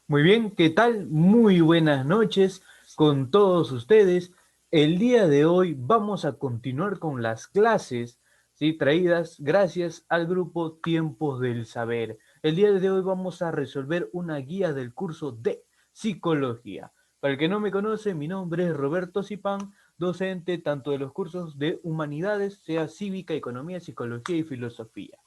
Muy bien, ¿qué tal? Muy buenas noches con todos ustedes. El día de hoy vamos a continuar con las clases, ¿sí? Traídas gracias al grupo Tiempos del Saber. El día de hoy vamos a resolver una guía del curso de psicología. Para el que no me conoce, mi nombre es Roberto Zipán, docente tanto de los cursos de humanidades, sea cívica, economía, psicología y filosofía.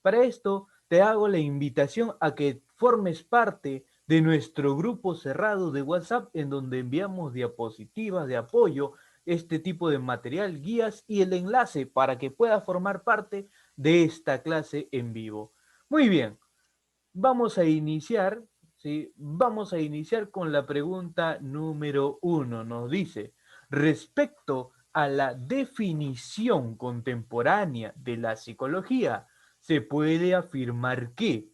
Para esto, te hago la invitación a que formes parte de nuestro grupo cerrado de WhatsApp en donde enviamos diapositivas de apoyo, este tipo de material, guías y el enlace para que puedas formar parte de esta clase en vivo. Muy bien, vamos a iniciar, ¿sí? Vamos a iniciar con la pregunta número 1. Nos dice, respecto a la definición contemporánea de la psicología, se puede afirmar que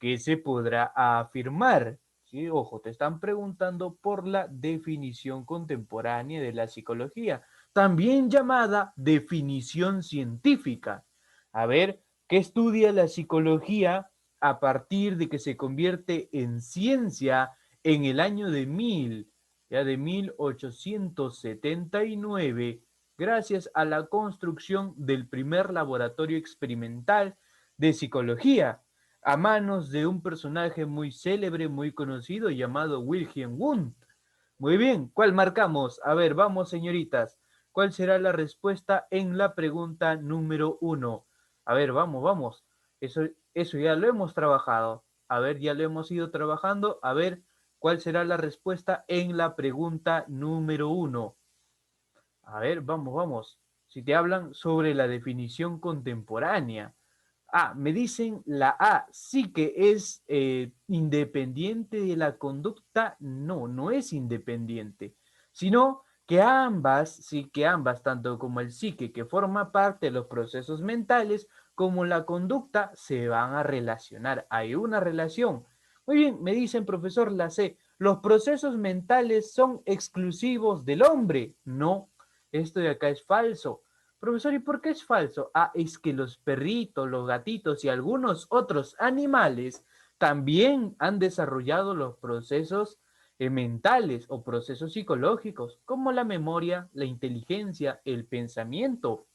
¿qué se podrá afirmar? ¿Sí? Ojo, te están preguntando por la definición contemporánea de la psicología, también llamada definición científica. A ver, ¿qué estudia la psicología a partir de que se convierte en ciencia en el año de 1879, gracias a la construcción del primer laboratorio experimental de psicología a manos de un personaje muy célebre, muy conocido, llamado Wilhelm Wundt? Muy bien, ¿cuál marcamos? A ver, vamos, señoritas. ¿Cuál será la respuesta en la pregunta número 1? A ver, vamos, vamos. Eso ya lo hemos trabajado. A ver, ya lo hemos ido trabajando. A ver, ¿cuál será la respuesta en la pregunta número 1? A ver, vamos, vamos. Si te hablan sobre la definición contemporánea. Me dicen la A, sí que es independiente de la conducta. No, no es independiente, sino que ambas, sí que ambas, tanto como el psique que forma parte de los procesos mentales, como la conducta, se van a relacionar. Hay una relación. Muy bien, me dicen, profesor, la C, ¿los procesos mentales son exclusivos del hombre? No, esto de acá es falso. Profesor, ¿y por qué es falso? Es que los perritos, los gatitos y algunos otros animales también han desarrollado los procesos mentales o procesos psicológicos, como la memoria, la inteligencia, el pensamiento,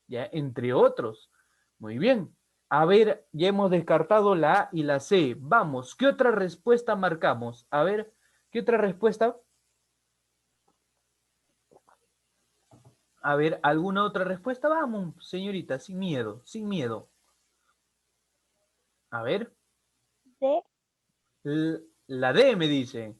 ya entre otros. Muy bien. A ver, ya hemos descartado la A y la C. Vamos, ¿qué otra respuesta marcamos? A ver, ¿qué otra respuesta? A ver, ¿alguna otra respuesta? Vamos, señorita, sin miedo, sin miedo. A ver, D. la D me dice.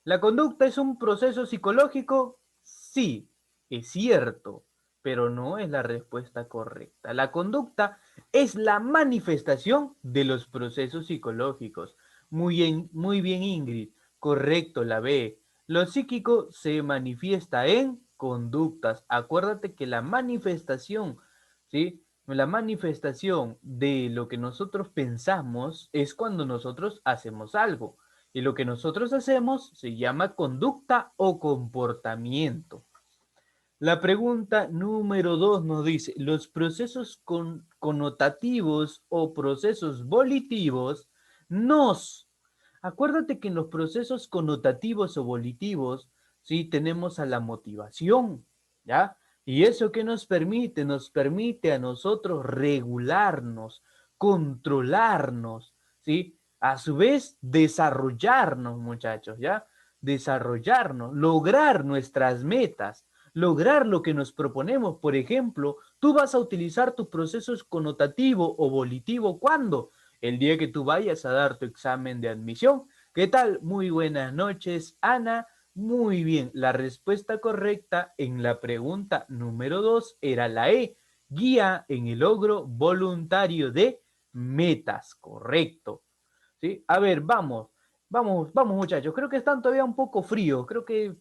¿La conducta es un proceso psicológico? Sí, es cierto, pero no es la respuesta correcta. La conducta es la manifestación de los procesos psicológicos. Muy bien, Ingrid. Correcto, la B. Lo psíquico se manifiesta en conductas. Acuérdate que la manifestación, ¿sí? La manifestación de lo que nosotros pensamos es cuando nosotros hacemos algo. Y lo que nosotros hacemos se llama conducta o comportamiento. La pregunta número 2 nos dice, los procesos connotativos o procesos volitivos nos... Acuérdate que en los procesos connotativos o volitivos, sí, tenemos a la motivación, ¿ya? Y eso que nos permite a nosotros regularnos, controlarnos, ¿sí? A su vez, desarrollarnos, muchachos, ¿ya? Desarrollarnos, lograr nuestras metas, lograr lo que nos proponemos. Por ejemplo, tú vas a utilizar tus procesos connotativo o volitivo, ¿cuándo? El día que tú vayas a dar tu examen de admisión. ¿Qué tal? Muy buenas noches, Ana. Muy bien, la respuesta correcta en la pregunta número 2 era la E, guía en el logro voluntario de metas, correcto. ¿Sí? A ver, vamos, vamos, vamos muchachos, creo que están todavía un poco fríos, creo que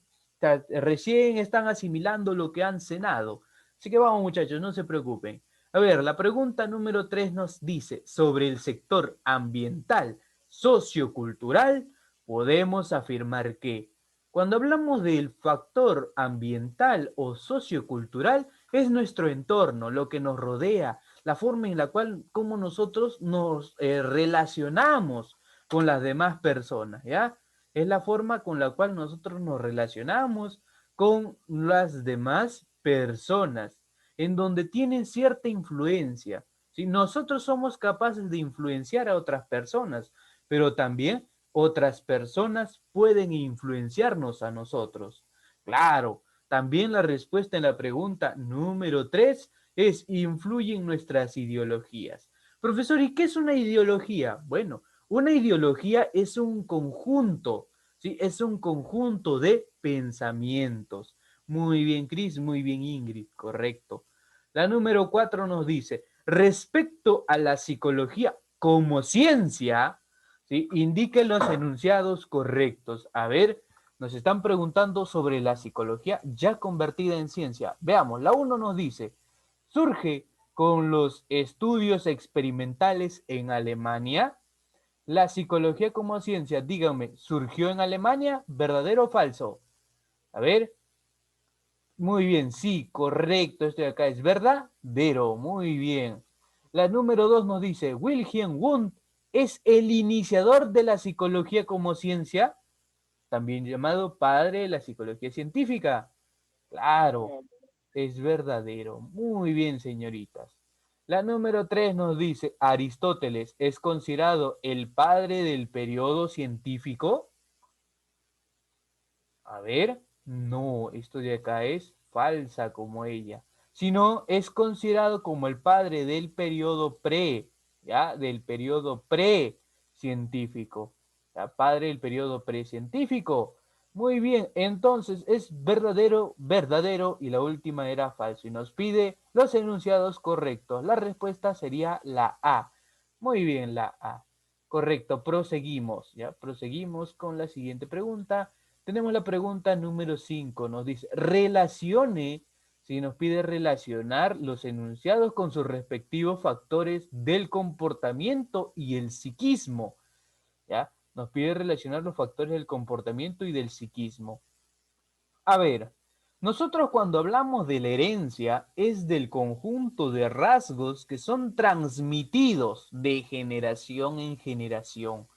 recién están asimilando lo que han cenado. Así que vamos muchachos, no se preocupen. A ver, la pregunta número 3 nos dice, sobre el sector ambiental sociocultural, podemos afirmar que cuando hablamos del factor ambiental o sociocultural, es nuestro entorno, lo que nos rodea, la forma en la cual, como nosotros nos relacionamos con las demás personas, ¿ya? es la forma con la cual nosotros nos relacionamos con las demás personas, en donde tienen cierta influencia. ¿Sí? Nosotros somos capaces de influenciar a otras personas, pero también otras personas pueden influenciarnos a nosotros. Claro, también la respuesta en la pregunta número 3 es influyen nuestras ideologías. Profesor, ¿y qué es una ideología? Bueno, una ideología es un conjunto, ¿sí? Es un conjunto de pensamientos. Muy bien, Cris, muy bien, Ingrid, correcto. La número 4 nos dice, respecto a la psicología como ciencia, ¿sí? Indique los enunciados correctos. A ver, nos están preguntando sobre la psicología ya convertida en ciencia. Veamos, la 1 nos dice, surge con los estudios experimentales en Alemania. La psicología como ciencia, díganme, ¿surgió en Alemania? ¿Verdadero o falso? A ver, muy bien, sí, correcto, esto de acá es verdadero, muy bien. La número 2 nos dice, Wilhelm Wundt es el iniciador de la psicología como ciencia, también llamado padre de la psicología científica. Claro, es verdadero. Muy bien, señoritas. La número 3 nos dice, Aristóteles es considerado el padre del periodo científico. A ver, no, esto de acá es falsa como ella, sino es considerado como el padre del periodo pre, ¿ya? Del periodo pre-científico, ¿ya? Padre del periodo pre-científico. Muy bien, entonces es verdadero, verdadero y la última era falso y nos pide los enunciados correctos. La respuesta sería la A. Muy bien, la A. Correcto, proseguimos, ¿ya? Proseguimos con la siguiente pregunta. Tenemos la pregunta número 5, nos dice, relacione, si nos pide relacionar los enunciados con sus respectivos factores del comportamiento y el psiquismo, ¿ya? Nos pide relacionar los factores del comportamiento y del psiquismo. A ver, nosotros cuando hablamos de la herencia es del conjunto de rasgos que son transmitidos de generación en generación,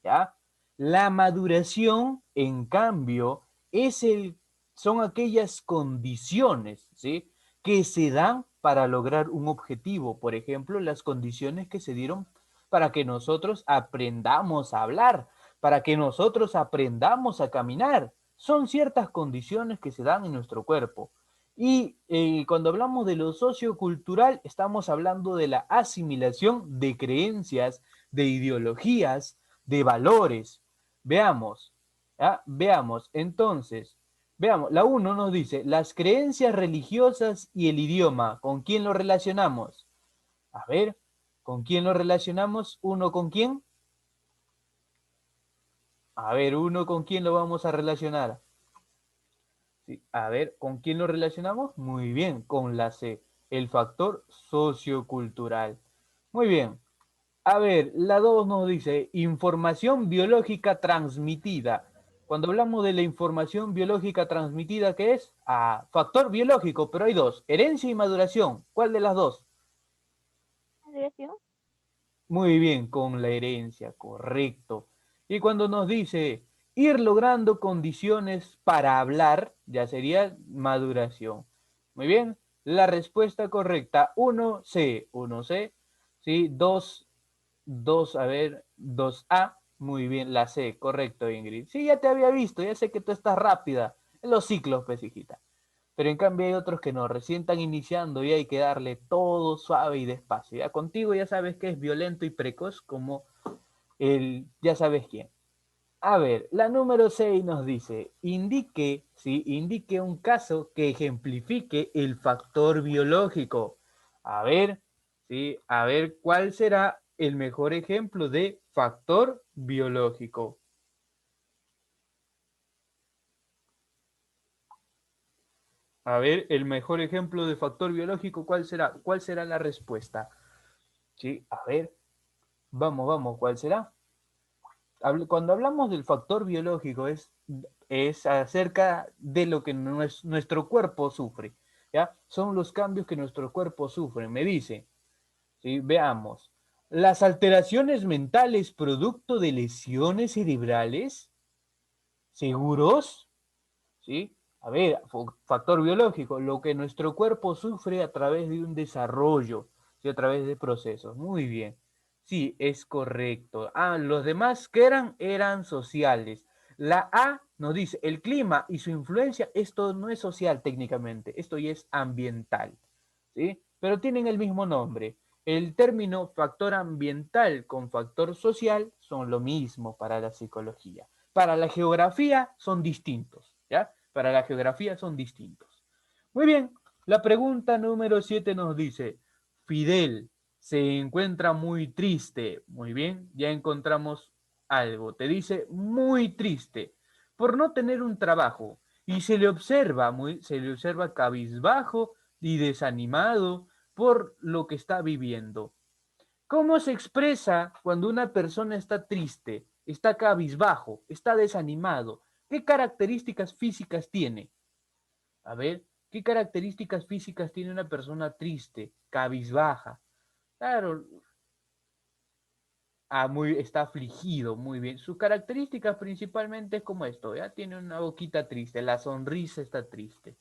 ¿ya? La maduración, en cambio, son aquellas condiciones, ¿sí? Que se dan para lograr un objetivo. Por ejemplo, las condiciones que se dieron para que nosotros aprendamos a hablar, para que nosotros aprendamos a caminar. Son ciertas condiciones que se dan en nuestro cuerpo. Y cuando hablamos de lo sociocultural, estamos hablando de la asimilación de creencias, de ideologías, de valores. Veamos, ¿ya? Veamos, entonces, veamos, la 1 nos dice, las creencias religiosas y el idioma, ¿con quién lo relacionamos? A ver, ¿con quién lo relacionamos? ¿Uno con quién? A ver, ¿uno con quién lo vamos a relacionar? Sí, a ver, ¿con quién lo relacionamos? Muy bien, con la C, el factor sociocultural. Muy bien. A ver, la 2 nos dice información biológica transmitida. Cuando hablamos de la información biológica transmitida, ¿qué es? Ah, factor biológico, pero hay dos, herencia y maduración. ¿Cuál de las dos? ¿Maduración? Muy bien, con la herencia, correcto. Y cuando nos dice ir logrando condiciones para hablar, ya sería maduración. Muy bien, la respuesta correcta, 1C, 1C, ¿sí? 2, a ver, 2A, muy bien, la C, correcto, Ingrid. Sí, ya te había visto, ya sé que tú estás rápida en los ciclos, pues, hijita. Pero en cambio hay otros que no, recién están iniciando y hay que darle todo suave y despacio. Ya contigo ya sabes que es violento y precoz como ya sabes quién. A ver, la número 6 nos dice, indique, ¿sí? Indique un caso que ejemplifique el factor biológico. A ver, ¿sí? A ver, ¿cuál será el mejor ejemplo de factor biológico? A ver, el mejor ejemplo de factor biológico, ¿cuál será? ¿Cuál será la respuesta? Sí, a ver, vamos, vamos, ¿cuál será? Cuando hablamos del factor biológico es acerca de lo que nuestro cuerpo sufre, ¿ya? Son los cambios que nuestro cuerpo sufre. Me dice, ¿sí? Veamos, las alteraciones mentales producto de lesiones cerebrales, ¿Seguros? ¿Sí? A ver, factor biológico, lo que nuestro cuerpo sufre a través de un desarrollo, ¿sí? A través de procesos. Muy bien. Sí, es correcto. Ah, los demás que eran sociales. La A nos dice, el clima y su influencia, esto no es social técnicamente, esto ya es ambiental, ¿sí? Pero tienen el mismo nombre. El término factor ambiental con factor social son lo mismo para la psicología. Para la geografía son distintos, ¿ya? Para la geografía son distintos. Muy bien, la pregunta número 7 nos dice, Fidel se encuentra muy triste. Muy bien, ya encontramos algo. Te dice muy triste por no tener un trabajo y se le observa cabizbajo y desanimado por lo que está viviendo. ¿Cómo se expresa cuando una persona está triste, está cabizbajo, está desanimado? ¿Qué características físicas tiene? A ver, ¿qué características físicas tiene una persona triste, cabizbaja? Claro, está afligido, muy bien. Sus características principalmente es como esto, ¿ya? Tiene una boquita triste, la sonrisa está triste,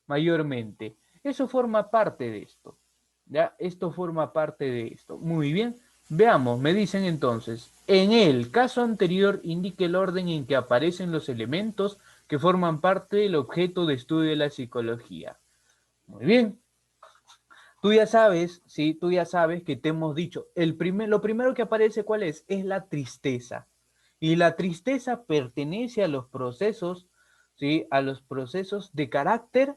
mayormente. Eso forma parte de esto, ¿ya? Esto forma parte de esto. Muy bien. Veamos, me dicen entonces, en el caso anterior indique el orden en que aparecen los elementos que forman parte del objeto de estudio de la psicología. Muy bien. Tú ya sabes, sí, tú ya sabes que te hemos dicho, lo primero que aparece, ¿cuál es? Es la tristeza. Y la tristeza pertenece a los procesos, ¿sí? A los procesos de carácter,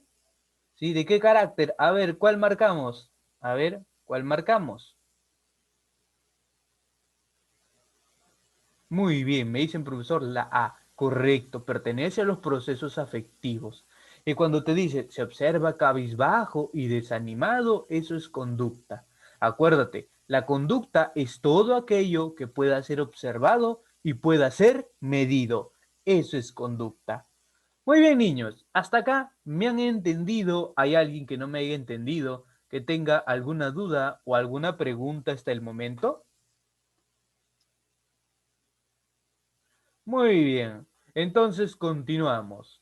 ¿sí? ¿De qué carácter? A ver, ¿cuál marcamos? A ver, ¿cuál marcamos? Muy bien, me dicen profesor, la A, correcto, pertenece a los procesos afectivos. Y cuando te dice, se observa cabizbajo y desanimado, eso es conducta. Acuérdate, la conducta es todo aquello que pueda ser observado y pueda ser medido. Eso es conducta. Muy bien, niños, hasta acá me han entendido. ¿Hay alguien que no me haya entendido, que tenga alguna duda o alguna pregunta hasta el momento? Muy bien, entonces continuamos.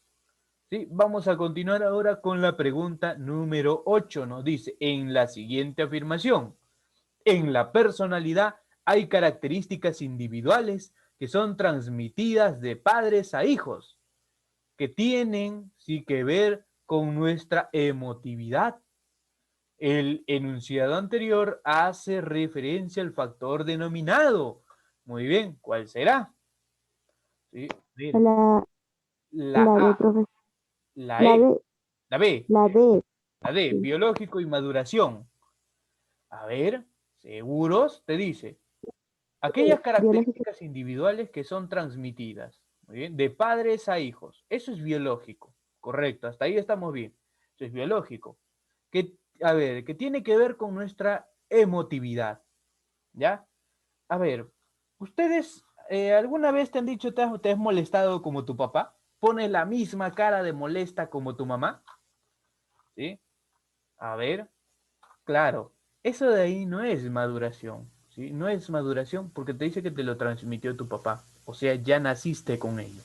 ¿Sí? Vamos a continuar ahora con la pregunta número 8. Nos dice, en la siguiente afirmación, en la personalidad hay características individuales que son transmitidas de padres a hijos, que tienen sí que ver con nuestra emotividad. El enunciado anterior hace referencia al factor denominado. Muy bien, ¿cuál será? ¿Sí? La, La la de A, profesor, la la E, de, la B, la de, la D, sí, biológico y maduración. A ver, seguros, te dice, aquellas biológica. características individuales que son transmitidas, muy bien, de padres a hijos. Eso es biológico, correcto, hasta ahí estamos bien. Eso es biológico. Que, a ver, que tiene que ver con nuestra emotividad, ¿ya? A ver, ¿ustedes alguna vez te han dicho, te has molestado como tu papá? ¿Pone la misma cara de molesta como tu mamá? ¿Sí? A ver, claro, eso de ahí no es maduración, ¿sí? No es maduración porque te dice que te lo transmitió tu papá, o sea, ya naciste con ello.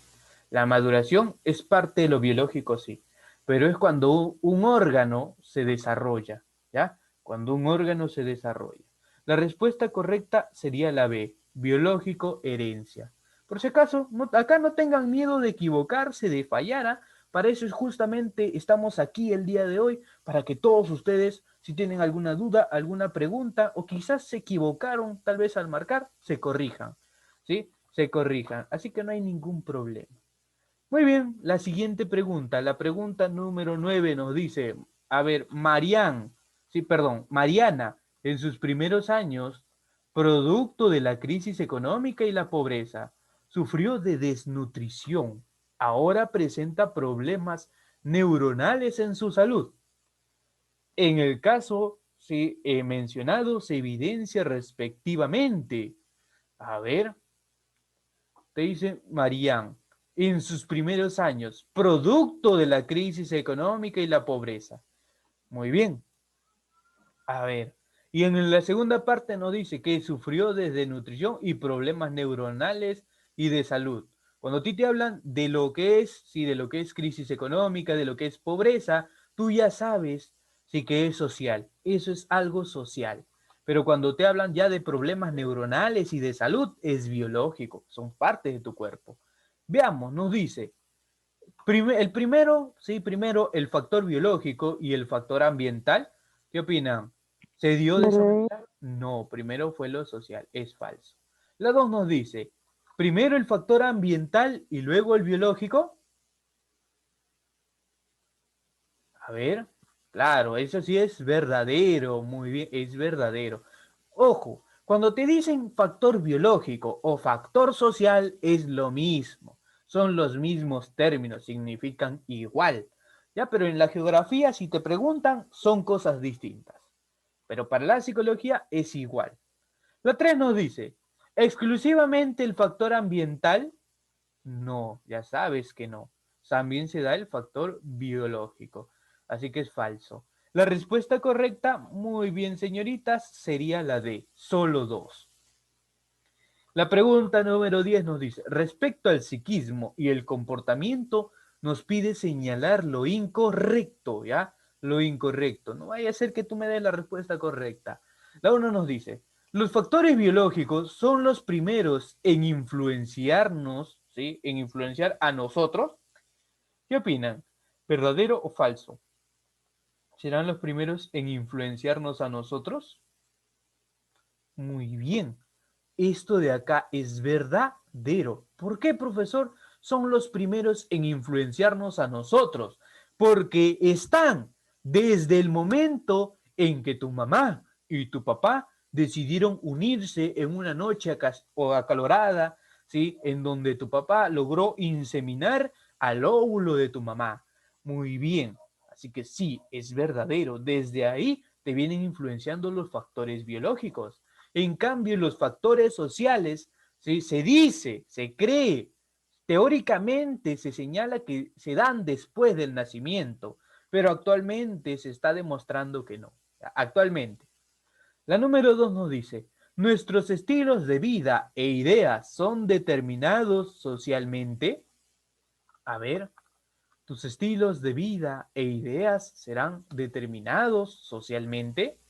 La maduración es parte de lo biológico, sí, pero es cuando un órgano se desarrolla, ¿ya? Cuando un órgano se desarrolla. La respuesta correcta sería la B, biológico, herencia. Por si acaso, acá no tengan miedo de equivocarse, de fallar, ¿ah? Para eso es justamente estamos aquí el día de hoy, para que todos ustedes, si tienen alguna duda, alguna pregunta, o quizás se equivocaron tal vez al marcar, se corrijan, ¿sí? Se corrijan. Así que no hay ningún problema. Muy bien, la siguiente pregunta, la pregunta número 9 nos dice, a ver, Mariana, en sus primeros años, producto de la crisis económica y la pobreza, sufrió de desnutrición. Ahora presenta problemas neuronales en su salud. En el caso sí, mencionado, se evidencia respectivamente. A ver, te dice Marían, en sus primeros años, producto de la crisis económica y la pobreza. Muy bien. A ver, y en la segunda parte nos dice que sufrió desde nutrición y problemas neuronales y de salud. Cuando a ti te hablan de lo que es, sí, de lo que es crisis económica, de lo que es pobreza, tú ya sabes, sí, que es social. Eso es algo social. Pero cuando te hablan ya de problemas neuronales y de salud, es biológico, son parte de tu cuerpo. Veamos, nos dice, el primero, sí, primero el factor biológico y el factor ambiental. ¿Qué opinan? ¿Se dio de esa Verdadero. manera? No, primero fue lo social, es falso. La 2 nos dice, primero el factor ambiental y luego el biológico. A ver, claro, eso sí es verdadero, muy bien, es verdadero. Ojo, cuando te dicen factor biológico o factor social es lo mismo, son los mismos términos, significan igual. Ya, pero en la geografía, si te preguntan, son cosas distintas. Pero para la psicología es igual. La 3 nos dice, exclusivamente el factor ambiental. No, ya sabes que no. También se da el factor biológico. Así que es falso. La respuesta correcta, muy bien, señoritas, sería la D, solo dos. La pregunta número 10 nos dice, respecto al psiquismo y el comportamiento, nos pide señalar lo incorrecto, ¿ya? Lo incorrecto. No vaya a ser que tú me des la respuesta correcta. La 1 nos dice, los factores biológicos son los primeros en influenciarnos, ¿sí? En influenciar a nosotros. ¿Qué opinan? ¿Verdadero o falso? ¿Serán los primeros en influenciarnos a nosotros? Muy bien. Esto de acá es verdadero. ¿Por qué, profesor? Son los primeros en influenciarnos a nosotros, porque están desde el momento en que tu mamá y tu papá decidieron unirse en una noche acalorada, ¿sí? En donde tu papá logró inseminar al óvulo de tu mamá. Muy bien. Así que sí, es verdadero. Desde ahí te vienen influenciando los factores biológicos. En cambio, los factores sociales, ¿sí? Se dice, se cree, teóricamente se señala que se dan después del nacimiento, pero actualmente se está demostrando que no. Actualmente. La número 2 nos dice, nuestros estilos de vida e ideas son determinados socialmente. A ver, tus estilos de vida e ideas serán determinados socialmente.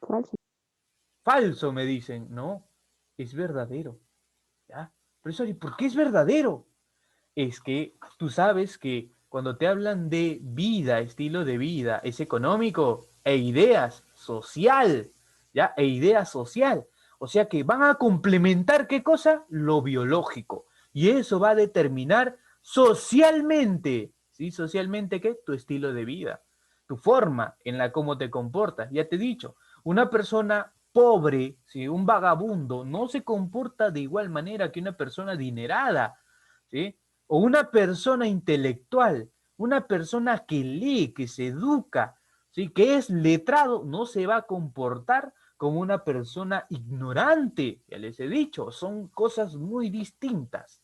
Falso. Falso, me dicen. No, es verdadero. ¿Ya? Profesor, ¿y por qué es verdadero? Es que tú sabes que cuando te hablan de vida, estilo de vida, es económico e ideas social, ¿ya? E idea social. O sea que van a complementar ¿qué cosa? Lo biológico. Y eso va a determinar socialmente, ¿sí? Socialmente, ¿qué? Tu estilo de vida, tu forma en la cómo te comportas. Ya te he dicho, una persona pobre, ¿sí? Un vagabundo, no se comporta de igual manera que una persona adinerada, ¿sí? O una persona intelectual, una persona que lee, que se educa, ¿sí? Que es letrado, no se va a comportar como una persona ignorante. Ya les he dicho, son cosas muy distintas.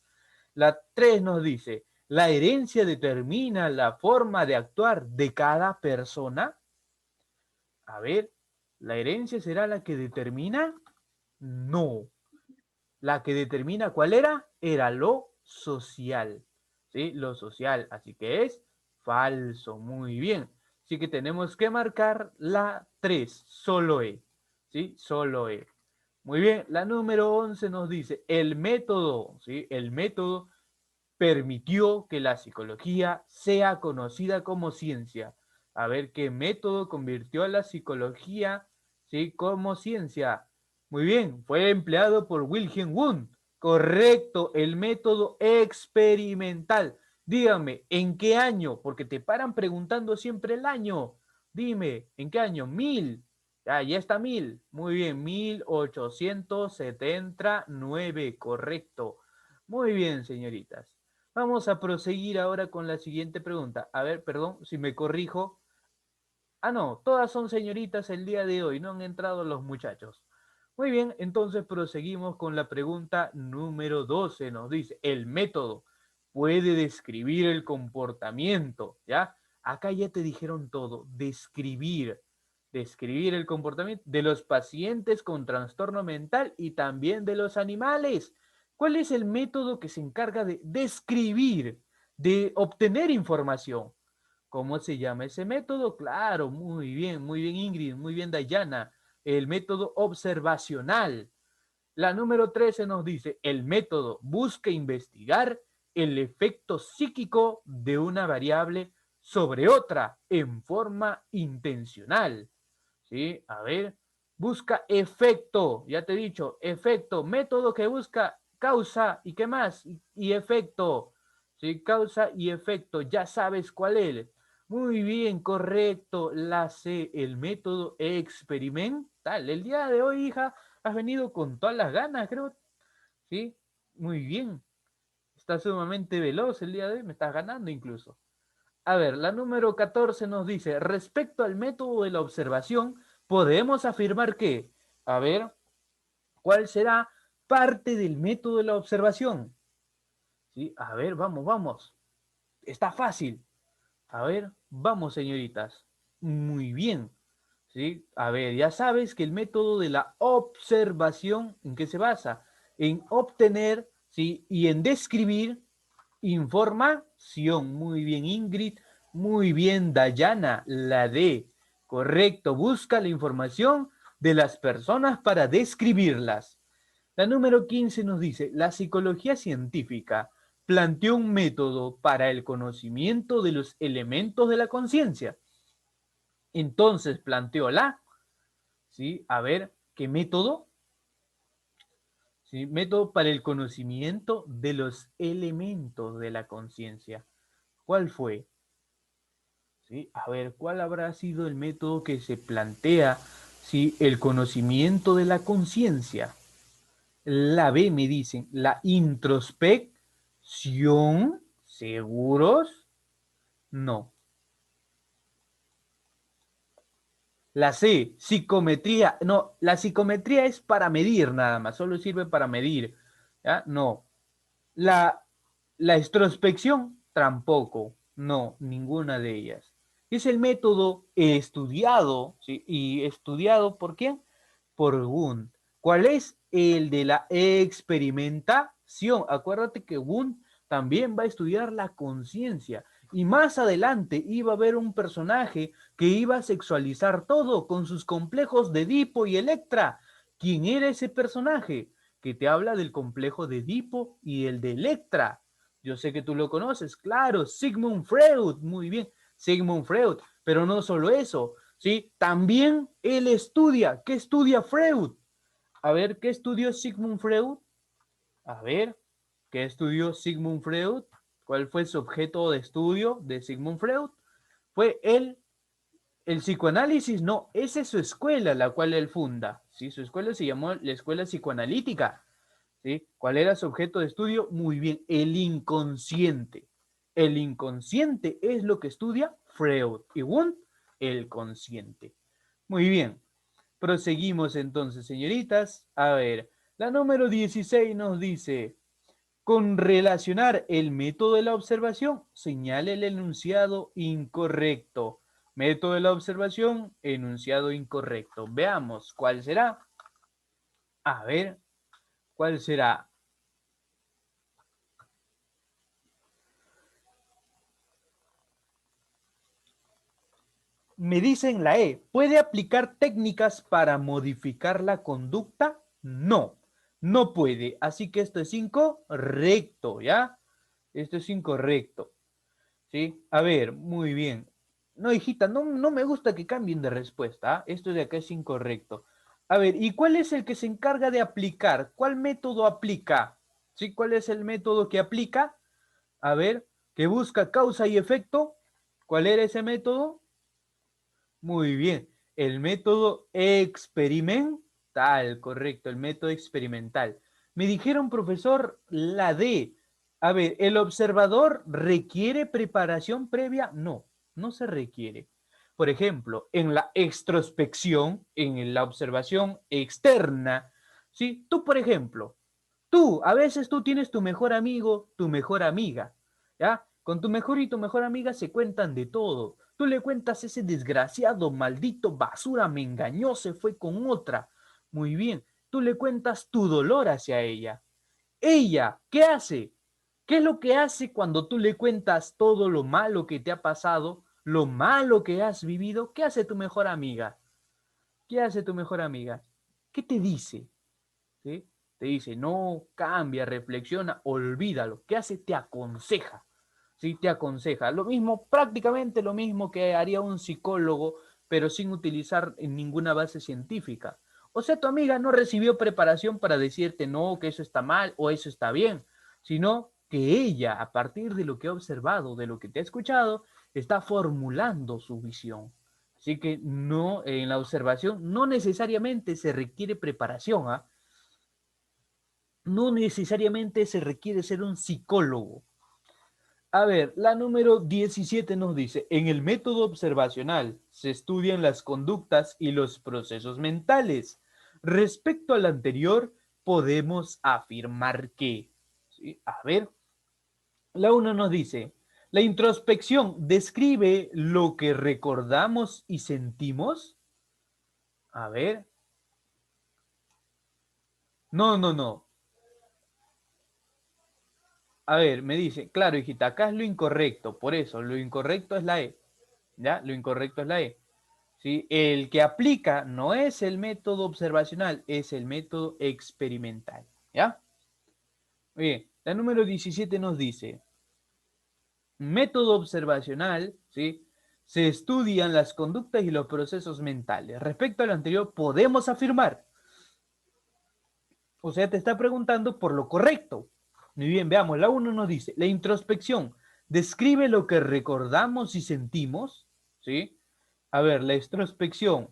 La 3 nos dice, la herencia determina la forma de actuar de cada persona. A ver, ¿la herencia será la que determina? No. La que determina cuál era, era lo social. ¿Sí? Lo social. Así que es falso. Muy bien. Así que tenemos que marcar la 3. Solo E. ¿Sí? Solo E. Muy bien. La número 11 nos dice, el método, ¿sí? El método permitió que la psicología sea conocida como ciencia. A ver qué método convirtió a la psicología, ¿sí? Como ciencia. Muy bien, fue empleado por Wilhelm Wundt. Correcto, el método experimental. Dígame, ¿en qué año? Porque te paran preguntando siempre el año. Dime, ¿en qué año? 1000. Ya está 1000. Muy bien, 1879. Correcto. Muy bien, señoritas. Vamos a proseguir ahora con la siguiente pregunta. A ver, perdón, si me corrijo. Ah, no, todas son señoritas el día de hoy, no han entrado los muchachos. Muy bien, entonces proseguimos con la pregunta número 12. Nos dice, el método puede describir el comportamiento, ¿ya? Acá ya te dijeron todo, describir. describir el comportamiento de los pacientes con trastorno mental y también de los animales. ¿Cuál es el método que se encarga de describir, de obtener información? ¿Cómo se llama ese método? Claro, muy bien Ingrid, muy bien Dayana. El método observacional. La número 13 nos dice, el método busca investigar el efecto psíquico de una variable sobre otra en forma intencional. ¿Sí? A ver, busca efecto, ya te he dicho, efecto, método que busca causa y qué más, y efecto, ¿sí? Causa y efecto, ya sabes cuál es. Muy bien, correcto, la C, el método experimental. El día de hoy, hija, has venido con todas las ganas, creo, ¿sí? Muy bien, estás sumamente veloz el día de hoy, me estás ganando incluso. A ver, la número 14 nos dice, respecto al método de la observación, podemos afirmar que, a ver, ¿cuál será parte del método de la observación? ¿Sí? A ver, vamos, vamos. Está fácil. A ver, vamos, señoritas. Muy bien. ¿Sí? A ver, ya sabes que el método de la observación, ¿en qué se basa? En obtener, ¿sí? Y en describir información. Muy bien, Ingrid. Muy bien, Dayana. La D. Correcto. Busca la información de las personas para describirlas. La número 15 nos dice, la psicología científica planteó un método para el conocimiento de los elementos de la conciencia. Entonces planteó la, ¿sí? A ver, ¿qué método? ¿Sí? Método para el conocimiento de los elementos de la conciencia. ¿Cuál fue? ¿Sí? A ver, ¿cuál habrá sido el método que se plantea, ¿sí? El conocimiento de la conciencia? La B me dicen, la introspección, ¿seguros? No. La C, psicometría. No, la psicometría es para medir nada más, solo sirve para medir. ¿Ya? No. La, la introspección, tampoco. No, ninguna de ellas. Es el método estudiado, ¿sí? ¿Y estudiado por quién? Por Wundt. ¿Cuál es? El de la experimentación. Acuérdate que Wundt también va a estudiar la conciencia. Y más adelante iba a haber un personaje que iba a sexualizar todo con sus complejos de Edipo y Electra. ¿Quién era ese personaje? Que te habla del complejo de Edipo y el de Electra. Yo sé que tú lo conoces, claro, Sigmund Freud, muy bien, Sigmund Freud, pero no solo eso, ¿sí? También él estudia, ¿qué estudia Freud? A ver, ¿qué estudió Sigmund Freud? A ver, ¿qué estudió Sigmund Freud? ¿Cuál fue su objeto de estudio de Sigmund Freud? Fue el psicoanálisis, no, esa es su escuela, la cual él funda, ¿sí? Su escuela se llamó la Escuela Psicoanalítica, ¿sí? ¿Cuál era su objeto de estudio? Muy bien, el inconsciente. El inconsciente es lo que estudia Freud y Wundt, el consciente. Muy bien, proseguimos entonces, señoritas. A ver, la número 16 nos dice, con relacionar el método de la observación, señale el enunciado incorrecto. Método de la observación, enunciado incorrecto. Veamos, ¿cuál será? A ver, ¿cuál será? Me dicen la E, ¿puede aplicar técnicas para modificar la conducta? No, no puede. Así que esto es incorrecto, ¿ya? Esto es incorrecto, ¿sí? A ver, muy bien. No, hijita, no me gusta que cambien de respuesta, ¿ah? Esto de acá es incorrecto. A ver, ¿y cuál es el que se encarga de aplicar? ¿Cuál método aplica? ¿Sí? ¿Cuál es el método que aplica? A ver, que busca causa y efecto. ¿Cuál era ese método? Muy bien. El método experimental, correcto, el método experimental. Me dijeron, profesor, la D. A ver, ¿el observador requiere preparación previa? No, no se requiere. Por ejemplo, en la extrospección, en la observación externa, ¿sí? Tú, por ejemplo, a veces tú tienes tu mejor amigo, tu mejor amiga, ¿ya? Con tu mejor y tu mejor amiga se cuentan de todo, Tú le cuentas ese desgraciado, maldito, basura, me engañó, se fue con otra. Muy bien. Tú le cuentas tu dolor hacia ella. Ella, ¿qué hace? ¿Qué es lo que hace cuando tú le cuentas todo lo malo que te ha pasado, lo malo que has vivido? ¿Qué hace tu mejor amiga? ¿Qué hace tu mejor amiga? ¿Qué te dice? ¿Sí? Te dice, no, cambia, reflexiona, olvídalo. ¿Qué hace? Te aconseja. ¿Sí? Te aconseja. Lo mismo, prácticamente lo mismo que haría un psicólogo, pero sin utilizar ninguna base científica. O sea, tu amiga no recibió preparación para decirte no, que eso está mal o eso está bien, sino que ella, a partir de lo que ha observado, de lo que te ha escuchado, está formulando su visión. Así que no, en la observación no necesariamente se requiere preparación, ¿ah? No necesariamente se requiere ser un psicólogo. A ver, la número 17 nos dice, en el método observacional se estudian las conductas y los procesos mentales. Respecto al anterior, podemos afirmar que, ¿sí? A ver, la 1 nos dice, la introspección describe lo que recordamos y sentimos. A ver, no. A ver, me dice, claro, hijita, acá es lo incorrecto, por eso, lo incorrecto es la E, ¿ya? Lo incorrecto es la E, ¿sí? El que aplica no es el método observacional, es el método experimental, ¿ya? Muy bien, la número 17 nos dice, método observacional, ¿sí? Se estudian las conductas y los procesos mentales. Respecto al anterior, podemos afirmar, o sea, te está preguntando por lo correcto. Muy bien, veamos, la 1 nos dice, la introspección describe lo que recordamos y sentimos, ¿sí? A ver, la introspección,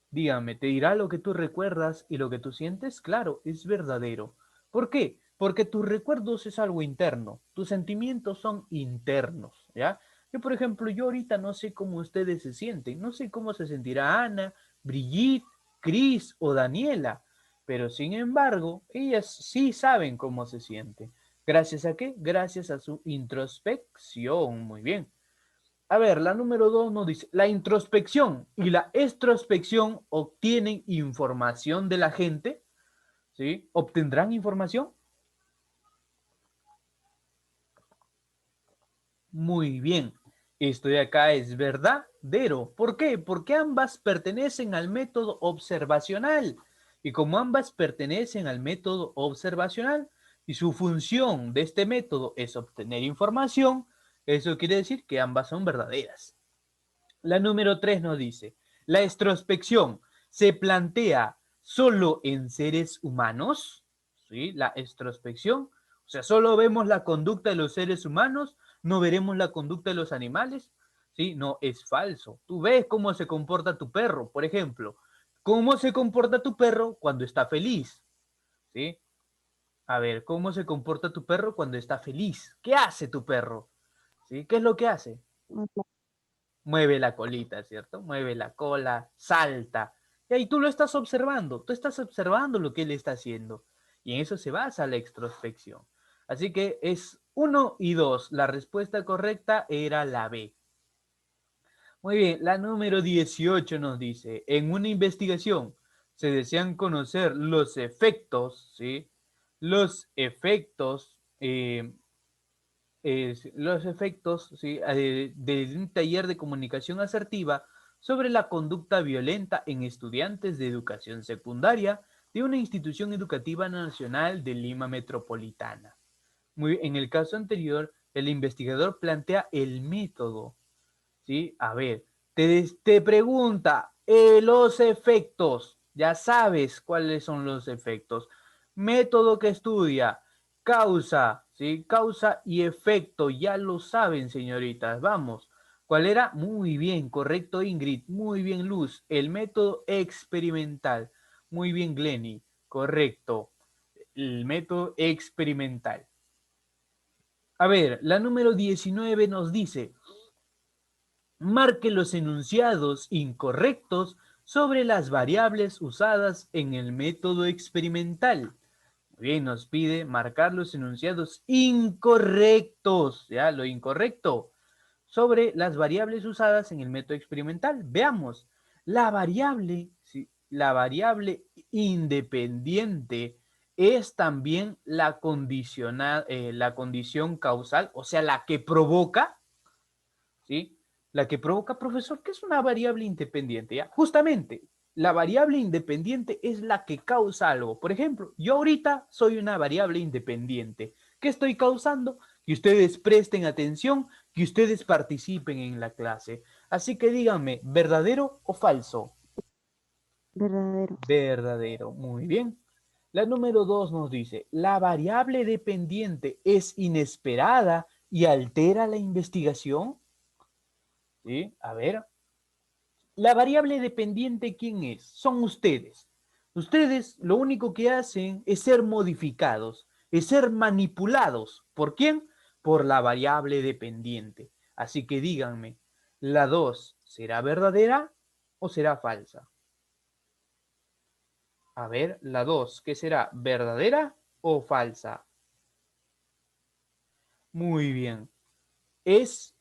dígame, ¿te dirá lo que tú recuerdas y lo que tú sientes? Claro, es verdadero. ¿Por qué? Porque tus recuerdos es algo interno, tus sentimientos son internos, ¿ya? Yo, por ejemplo, yo ahorita no sé cómo ustedes se sienten, no sé cómo se sentirá Ana, Brigitte, Cris o Daniela, pero sin embargo, ellas sí saben cómo se sienten. ¿Gracias a qué? Gracias a su introspección. Muy bien. A ver, la número 2 nos dice, la introspección y la extrospección obtienen información de la gente, ¿sí? ¿Obtendrán información? Muy bien. Esto de acá es verdadero. ¿Por qué? Porque ambas pertenecen al método observacional. Y como ambas pertenecen al método observacional y su función de este método es obtener información, eso quiere decir que ambas son verdaderas. La número 3 nos dice, la extrospección se plantea solo en seres humanos, ¿sí? La extrospección, o sea, solo vemos la conducta de los seres humanos, no veremos la conducta de los animales, ¿sí? No, es falso. Tú ves cómo se comporta tu perro, por ejemplo, cómo se comporta tu perro cuando está feliz, ¿sí? A ver, ¿cómo se comporta tu perro cuando está feliz? ¿Qué hace tu perro? ¿Sí? ¿Qué es lo que hace? Mueve la colita, ¿cierto? Mueve la cola, salta. Y ahí tú lo estás observando lo que él está haciendo. Y en eso se basa la extrospección. Así que es 1 y 2. La respuesta correcta era la B. Muy bien, la número 18 nos dice, en una investigación se desean conocer los efectos, ¿sí? Los efectos los efectos, ¿sí? De un taller de comunicación asertiva sobre la conducta violenta en estudiantes de educación secundaria de una institución educativa nacional de Lima Metropolitana. En el caso anterior, el investigador plantea el método, ¿sí? A ver, te pregunta los efectos, ya sabes cuáles son los efectos. Método que estudia, causa, ¿sí? Causa y efecto, ya lo saben, señoritas. Vamos. ¿Cuál era? Muy bien, correcto, Ingrid. Muy bien, Luz. El método experimental. Muy bien, Glenny. Correcto. El método experimental. A ver, la número 19 nos dice, marque los enunciados incorrectos sobre las variables usadas en el método experimental. Bien, nos pide marcar los enunciados incorrectos, ¿ya? Lo incorrecto. sobre las variables usadas en el método experimental. Veamos, la variable, ¿sí? La variable independiente es también la condición causal, o sea, la que provoca, ¿sí? La que provoca, profesor, ¿qué es una variable independiente? ¿Ya? Justamente, la variable independiente es la que causa algo. Por ejemplo, yo ahorita soy una variable independiente. ¿Qué estoy causando? Que ustedes presten atención, que ustedes participen en la clase. Así que díganme, ¿verdadero o falso? Verdadero. Verdadero. Muy bien. La número 2 nos dice, la variable dependiente es inesperada y altera la investigación. ¿Sí? A ver, la variable dependiente, ¿quién es? Son ustedes. Ustedes lo único que hacen es ser modificados, es ser manipulados. ¿Por quién? Por la variable dependiente. Así que díganme, ¿la 2 será verdadera o será falsa? A ver, la 2, ¿qué será? ¿Verdadera o falsa? Muy bien, es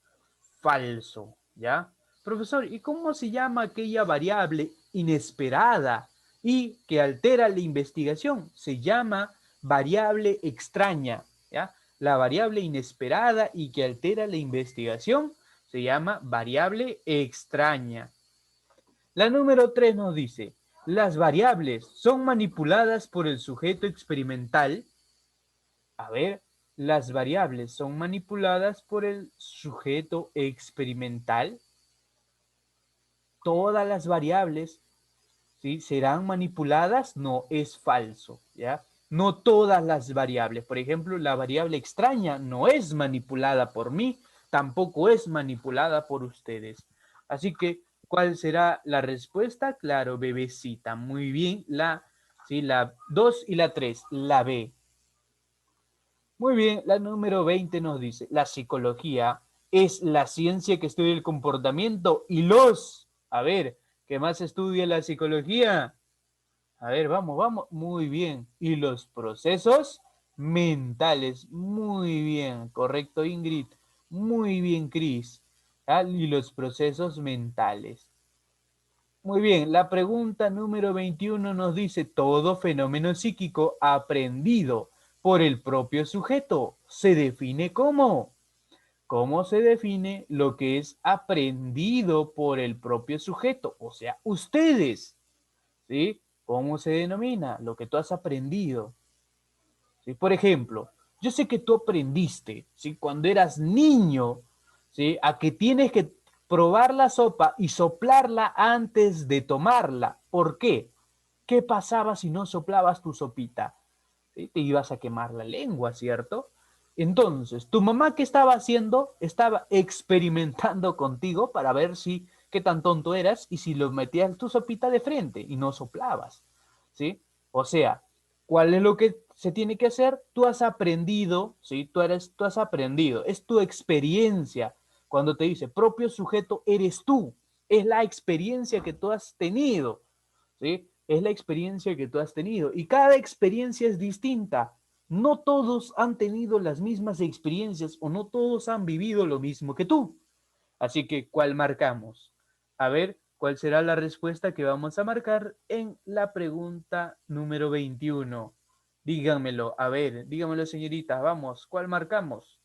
falso, ¿ya? Profesor, ¿y cómo se llama aquella variable inesperada y que altera la investigación? Se llama variable extraña, ¿ya? La variable inesperada y que altera la investigación se llama variable extraña. La número 3 nos dice, las variables son manipuladas por el sujeto experimental. A ver, las variables son manipuladas por el sujeto experimental. Todas las variables, ¿sí?, serán manipuladas. No, es falso, ¿ya? No todas las variables. Por ejemplo, la variable extraña no es manipulada por mí, tampoco es manipulada por ustedes. Así que, ¿cuál será la respuesta? Claro, bebecita. Muy bien, ¿sí?, la 2 y la 3, la B. Muy bien, la número 20 nos dice, la psicología es la ciencia que estudia el comportamiento y los... A ver, ¿qué más estudia la psicología? A ver, vamos, vamos. Muy bien. Y los procesos mentales. Muy bien. Correcto, Ingrid. Muy bien, Cris. ¿Ah? Y los procesos mentales. Muy bien, la pregunta número 21 nos dice, todo fenómeno psíquico aprendido por el propio sujeto se define como. ¿Cómo se define lo que es aprendido por el propio sujeto? O sea, ustedes, ¿sí? ¿Cómo se denomina lo que tú has aprendido? ¿Sí? Por ejemplo, yo sé que tú aprendiste, ¿sí?, cuando eras niño, ¿sí?, a que tienes que probar la sopa y soplarla antes de tomarla. ¿Por qué? ¿Qué pasaba si no soplabas tu sopita? ¿Sí? Te ibas a quemar la lengua, ¿cierto? Entonces, tu mamá, ¿qué estaba haciendo? Estaba experimentando contigo para ver si qué tan tonto eras y si lo metías tu sopita de frente y no soplabas, ¿sí? O sea, ¿cuál es lo que se tiene que hacer? Tú has aprendido, ¿sí? Tú has aprendido, es tu experiencia. Cuando te dice propio sujeto, eres tú, es la experiencia que tú has tenido, ¿sí? Es la experiencia que tú has tenido y cada experiencia es distinta. No todos han tenido las mismas experiencias o no todos han vivido lo mismo que tú. Así que, ¿cuál marcamos? A ver, ¿cuál será la respuesta que vamos a marcar en la pregunta número 21? Díganmelo, a ver, díganmelo, señorita, vamos, ¿cuál marcamos?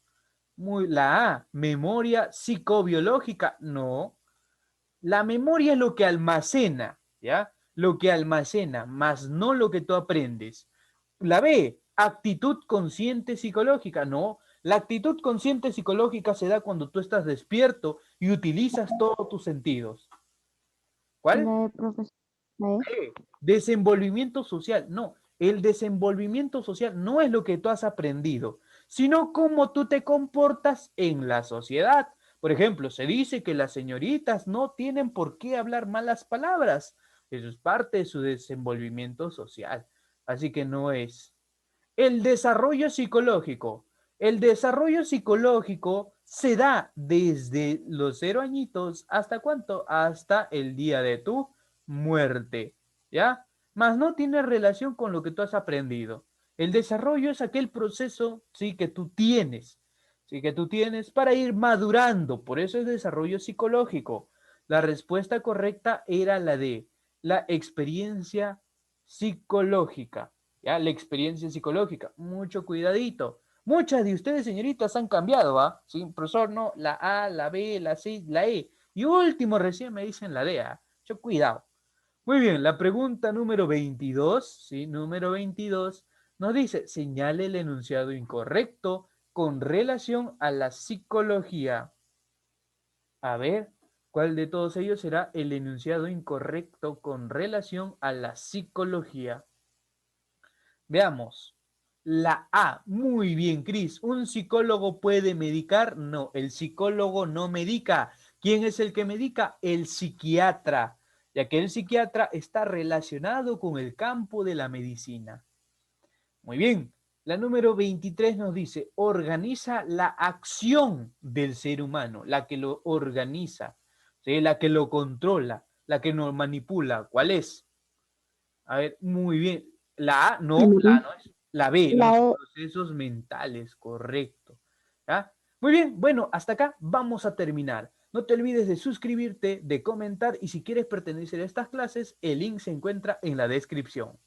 La A, memoria psicobiológica. No, la memoria es lo que almacena, ¿ya? Lo que almacena, más no lo que tú aprendes. La B, actitud consciente psicológica. No, la actitud consciente psicológica se da cuando tú estás despierto y utilizas todos tus sentidos. ¿Cuál? La de profesor. La E. Desenvolvimiento social. No, el desenvolvimiento social no es lo que tú has aprendido, sino cómo tú te comportas en la sociedad. Por ejemplo, se dice que las señoritas no tienen por qué hablar malas palabras. Eso es parte de su desenvolvimiento social. Así que no es. El desarrollo psicológico. El desarrollo psicológico se da desde los 0 añitos hasta cuánto? Hasta el día de tu muerte, ¿ya? Mas no tiene relación con lo que tú has aprendido. El desarrollo es aquel proceso, sí, que tú tienes, ¿sí? Que tú tienes para ir madurando. Por eso es desarrollo psicológico. La respuesta correcta era la de la experiencia psicológica. ¿Ya? La experiencia psicológica. Mucho cuidadito. Muchas de ustedes, señoritas, han cambiado, ¿ah? ¿Sí? Profesor, no, la A, la B, la C, la E. Y último, recién me dicen la D, ¿ah? Mucho cuidado. Muy bien, la pregunta número 22, ¿sí? Número 22 nos dice, señale el enunciado incorrecto con relación a la psicología. A ver, ¿cuál de todos ellos será el enunciado incorrecto con relación a la psicología? Veamos. La A. Muy bien, Cris. ¿Un psicólogo puede medicar? No, el psicólogo no medica. ¿Quién es el que medica? El psiquiatra, ya que el psiquiatra está relacionado con el campo de la medicina. Muy bien. La número 23 nos dice, organiza la acción del ser humano, la que lo organiza, ¿sí? La que lo controla, la que nos manipula. ¿Cuál es? A ver, muy bien. La A, no, la A no es. La B, La los O. procesos mentales, correcto. ¿Ya? Muy bien, bueno, hasta acá vamos a terminar. No te olvides de suscribirte, de comentar y si quieres pertenecer a estas clases, el link se encuentra en la descripción.